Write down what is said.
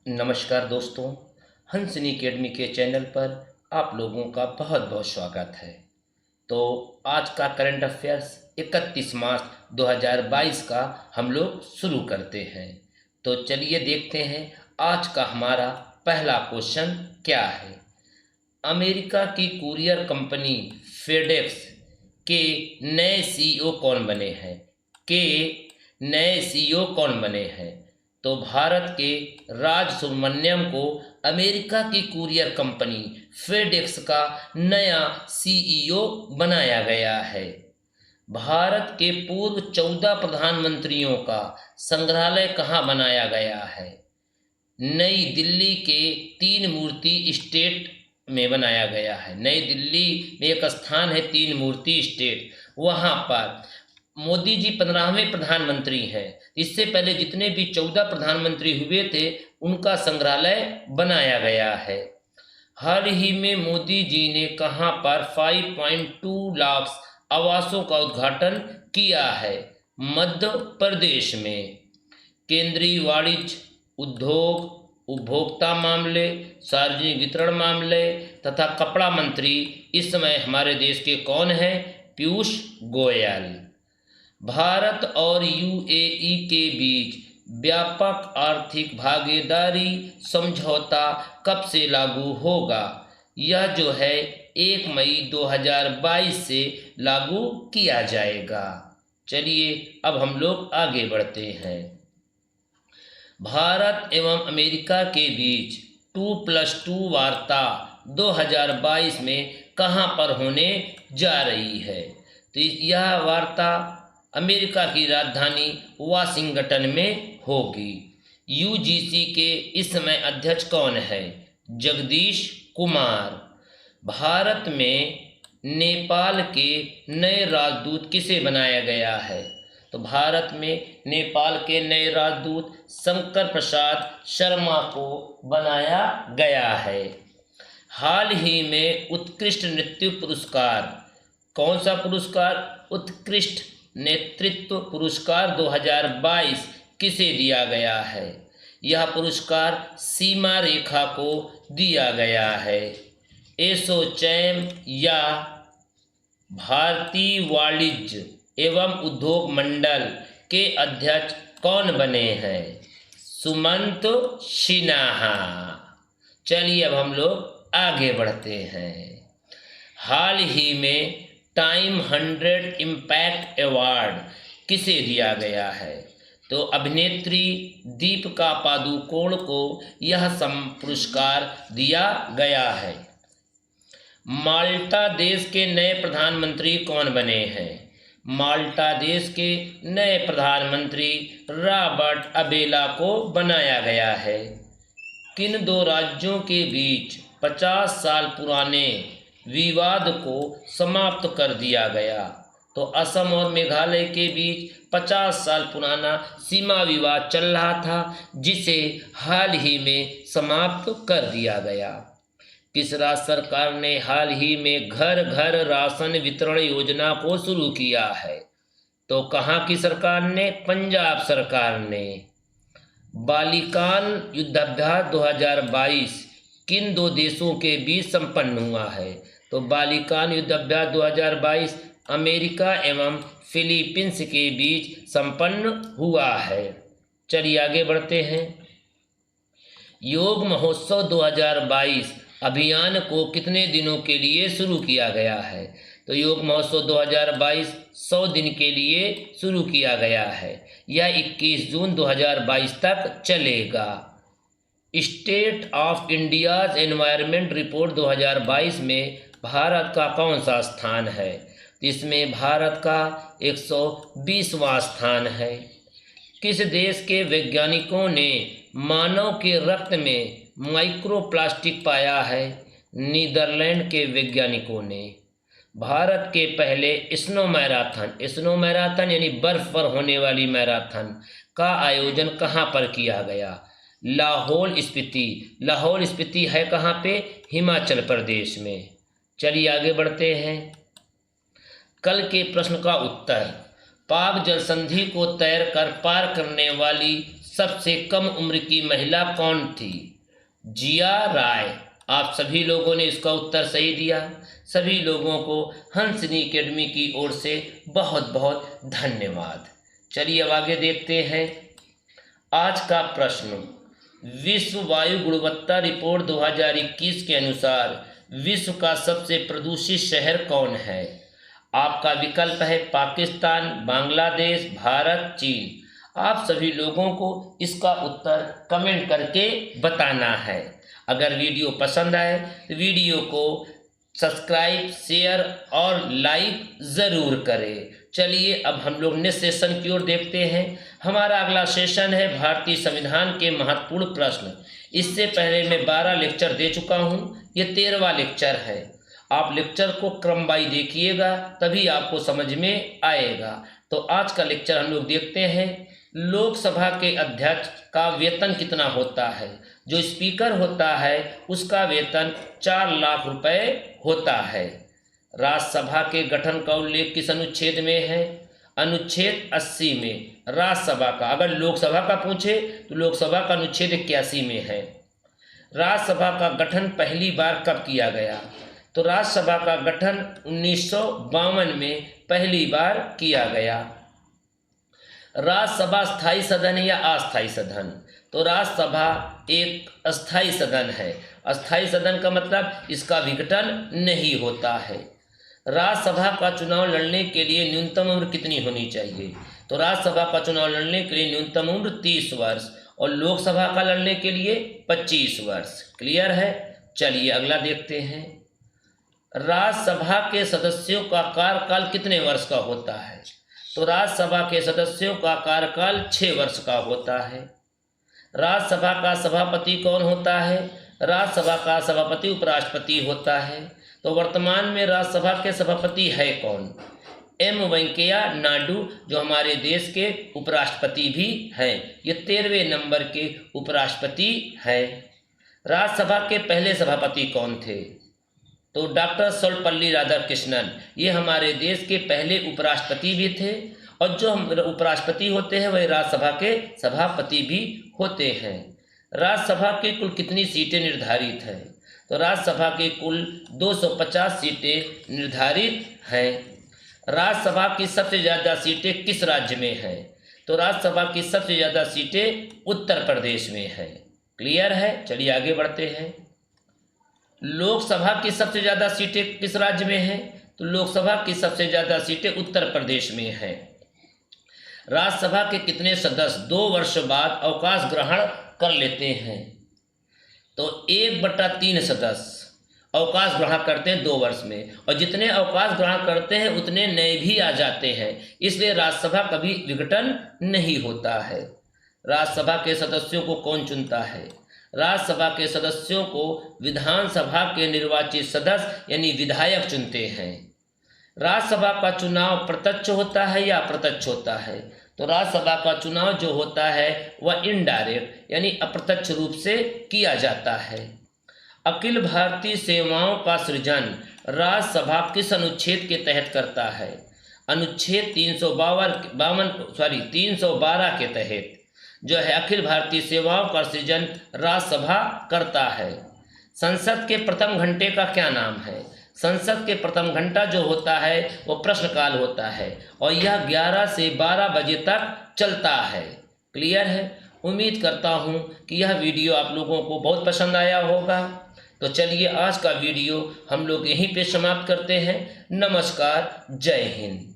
नमस्कार दोस्तों, हंसनी अकेडमी के चैनल पर आप लोगों का बहुत बहुत स्वागत है। तो आज का करंट अफेयर्स 31 मार्च 2022 का हम लोग शुरू करते हैं। तो चलिए देखते हैं आज का हमारा पहला क्वेश्चन क्या है। अमेरिका की कुरियर कंपनी फेडेक्स के नए सीईओ कौन बने हैं? कौन बने हैं? तो भारत के राज सुब्रमण्यम को अमेरिका की कुरियर कंपनी फेडेक्स का नया सीईओ बनाया गया है। भारत के पूर्व 14 प्रधानमंत्रियों का संग्रहालय कहाँ बनाया गया है? नई दिल्ली के तीन मूर्ति स्टेट में बनाया गया है। नई दिल्ली में एक स्थान है तीन मूर्ति स्टेट, वहाँ पर मोदी जी 15वें प्रधानमंत्री हैं। इससे पहले जितने भी 14 प्रधानमंत्री हुए थे उनका संग्रहालय बनाया गया है। हाल ही में मोदी जी ने कहाँ पर 5.2 लाख आवासों का उद्घाटन किया है? मध्य प्रदेश में। केंद्रीय वाणिज्य, उद्योग, उपभोक्ता मामले, सार्वजनिक वितरण मामले तथा कपड़ा मंत्री इस समय हमारे देश के कौन हैं? पीयूष गोयल। भारत और यूएई के बीच व्यापक आर्थिक भागीदारी समझौता कब से लागू होगा? यह जो है 1 मई 2022 से लागू किया जाएगा। चलिए अब हम लोग आगे बढ़ते हैं। भारत एवं अमेरिका के बीच 2+2 वार्ता 2022 में कहाँ पर होने जा रही है? तो यह वार्ता अमेरिका की राजधानी वाशिंगटन में होगी। यूजीसी के इस समय अध्यक्ष कौन है? जगदीश कुमार। भारत में नेपाल के नए राजदूत किसे बनाया गया है? तो भारत में नेपाल के नए राजदूत शंकर प्रसाद शर्मा को बनाया गया है। हाल ही में उत्कृष्ट नृत्य पुरस्कार, कौन सा पुरस्कार? उत्कृष्ट नेतृत्व पुरस्कार 2022 किसे दिया गया है? यह पुरस्कार सीमा रेखा को दिया गया है। एसोचैम या भारतीय वाणिज्य एवं उद्योग मंडल के अध्यक्ष कौन बने हैं? सुमंत सिन्हा। चलिए अब हम लोग आगे बढ़ते हैं। हाल ही में टाइम 100 इम्पैक्ट अवार्ड किसे दिया गया है? तो अभिनेत्री दीपिका पादुकोण को यह पुरस्कार दिया गया है। माल्टा देश के नए प्रधानमंत्री कौन बने हैं? माल्टा देश के नए प्रधानमंत्री रॉबर्ट अबेला को बनाया गया है। किन दो राज्यों के बीच 50 साल पुराने विवाद को समाप्त कर दिया गया? तो असम और मेघालय के बीच 50 साल पुराना सीमा विवाद चल रहा था, जिसे हाल ही में समाप्त कर दिया गया। किस राज्य सरकार ने हाल ही में घर घर राशन वितरण योजना को शुरू किया है? तो कहाँ की सरकार ने? पंजाब सरकार ने। बालिकान युद्धाभ्यास 2022 किन दो देशों के बीच संपन्न हुआ है? तो बालिकान युद्धाभ्यास 2022 अमेरिका एवं फिलीपींस के बीच संपन्न हुआ है। चलिए आगे बढ़ते हैं। योग महोत्सव 2022 अभियान को कितने दिनों के लिए शुरू किया गया है? तो योग महोत्सव 2022 100 दिन के लिए शुरू किया गया है। यह 21 जून 2022 तक चलेगा। State of India's environment report 2022 में भारत का कौन सा स्थान है? इसमें भारत का 120वां स्थान है। किस देश के वैज्ञानिकों ने मानव के रक्त में माइक्रोप्लास्टिक पाया है? नीदरलैंड के वैज्ञानिकों ने। भारत के पहले स्नो मैराथन यानी बर्फ पर होने वाली मैराथन का आयोजन कहाँ पर किया गया? लाहौल स्पीति है कहाँ पे? हिमाचल प्रदेश में। चलिए आगे बढ़ते हैं। कल के प्रश्न का उत्तर। पाक जल संधि को तैर कर पार करने वाली सबसे कम उम्र की महिला कौन थी? जिया राय। आप सभी लोगों ने इसका उत्तर सही दिया। सभी लोगों को हंसनी एकेडमी की ओर से बहुत बहुत धन्यवाद। चलिए अब आगे देखते हैं। आज का प्रश्न, विश्व वायु गुणवत्ता रिपोर्ट 2021 के अनुसार विश्व का सबसे प्रदूषित शहर कौन है? आपका विकल्प है पाकिस्तान, बांग्लादेश, भारत, चीन। आप सभी लोगों को इसका उत्तर कमेंट करके बताना है। अगर वीडियो पसंद आए तो वीडियो को सब्सक्राइब, शेयर और लाइक ज़रूर करें। चलिए अब हम लोग नेक्स्ट सेशन की ओर देखते हैं। हमारा अगला सेशन है भारतीय संविधान के महत्वपूर्ण प्रश्न। इससे पहले मैं 12 लेक्चर दे चुका हूँ, ये 13वां लेक्चर है। आप लेक्चर को क्रमवाइज देखिएगा तभी आपको समझ में आएगा। तो आज का लेक्चर हम लोग देखते हैं। लोकसभा के अध्यक्ष का वेतन कितना होता है? जो स्पीकर होता है उसका वेतन 4 लाख रुपए होता है। राज्यसभा के गठन का उल्लेख किस अनुच्छेद में है? अनुच्छेद 80 में। राज्यसभा का, अगर लोकसभा का पूछे तो लोकसभा का अनुच्छेद 81 में है। राज्यसभा का गठन पहली बार कब किया गया? तो राज्यसभा का गठन 1952 में पहली बार किया गया। राज्यसभा स्थायी सदन है या अस्थायी सदन? तो राज्यसभा एक अस्थायी सदन है। अस्थायी सदन का मतलब इसका विघटन नहीं होता है। राज्यसभा का चुनाव लड़ने के लिए न्यूनतम उम्र कितनी होनी चाहिए? तो राज्यसभा का चुनाव लड़ने के लिए न्यूनतम उम्र 30 वर्ष और लोकसभा का लड़ने के लिए 25 वर्ष। क्लियर है? चलिए अगला देखते हैं। राज्यसभा के सदस्यों का कार्यकाल कितने वर्ष का होता है? तो राज्यसभा के सदस्यों का कार्यकाल 6 वर्ष का होता है। राज्यसभा का सभापति कौन होता है? राज्यसभा का सभापति उपराष्ट्रपति होता है। तो वर्तमान में राज्यसभा के सभापति है कौन? एम वेंकैया नायडू, जो हमारे देश के उपराष्ट्रपति भी हैं। ये 13वें नंबर के उपराष्ट्रपति हैं। राज्यसभा के पहले सभापति कौन थे? तो डॉक्टर सर्वपल्ली राधाकृष्णन, ये हमारे देश के पहले उपराष्ट्रपति भी थे और जो हम उपराष्ट्रपति होते हैं वही राज्यसभा के सभापति भी होते हैं। राज्यसभा की कुल कितनी सीटें निर्धारित हैं? तो राज्यसभा की कुल 250 सीटें निर्धारित हैं। राज्यसभा की सबसे ज़्यादा सीटें किस राज्य में हैं? तो राज्यसभा की सबसे ज़्यादा सीटें उत्तर प्रदेश में हैं। क्लियर है? चलिए आगे बढ़ते हैं। लोकसभा की सबसे ज़्यादा सीटें किस राज्य में हैं? तो लोकसभा की सबसे ज़्यादा सीटें उत्तर प्रदेश में हैं। राज्यसभा के कितने सदस्य 2 वर्ष बाद अवकाश ग्रहण कर लेते हैं? तो 1/3 सदस्य अवकाश ग्रहण करते हैं 2 वर्ष में, और जितने अवकाश ग्रहण करते हैं उतने नए भी आ जाते हैं। इसलिए राज्यसभा कभी विघटन नहीं होता है। राज्यसभा के सदस्यों को कौन चुनता है? राज्यसभा के सदस्यों को विधानसभा के निर्वाचित सदस्य यानी विधायक चुनते हैं। राज्यसभा का चुनाव प्रत्यक्ष होता है या अप्रत्यक्ष होता है? तो राज्यसभा का चुनाव जो होता है वह इनडायरेक्ट यानी अप्रत्यक्ष रूप से किया जाता है। अखिल भारतीय सेवाओं का सृजन राज्यसभा किस अनुच्छेद के तहत करता है? अनुच्छेद 312 के तहत जो है अखिल भारतीय सेवाओं का सृजन राज्यसभा करता है। संसद के प्रथम घंटे का क्या नाम है? संसद के प्रथम घंटा जो होता है वो प्रश्नकाल होता है और यह 11 से 12 बजे तक चलता है। क्लियर है? उम्मीद करता हूँ कि यह वीडियो आप लोगों को बहुत पसंद आया होगा। तो चलिए आज का वीडियो हम लोग यहीं पे समाप्त करते हैं। नमस्कार, जय हिंद।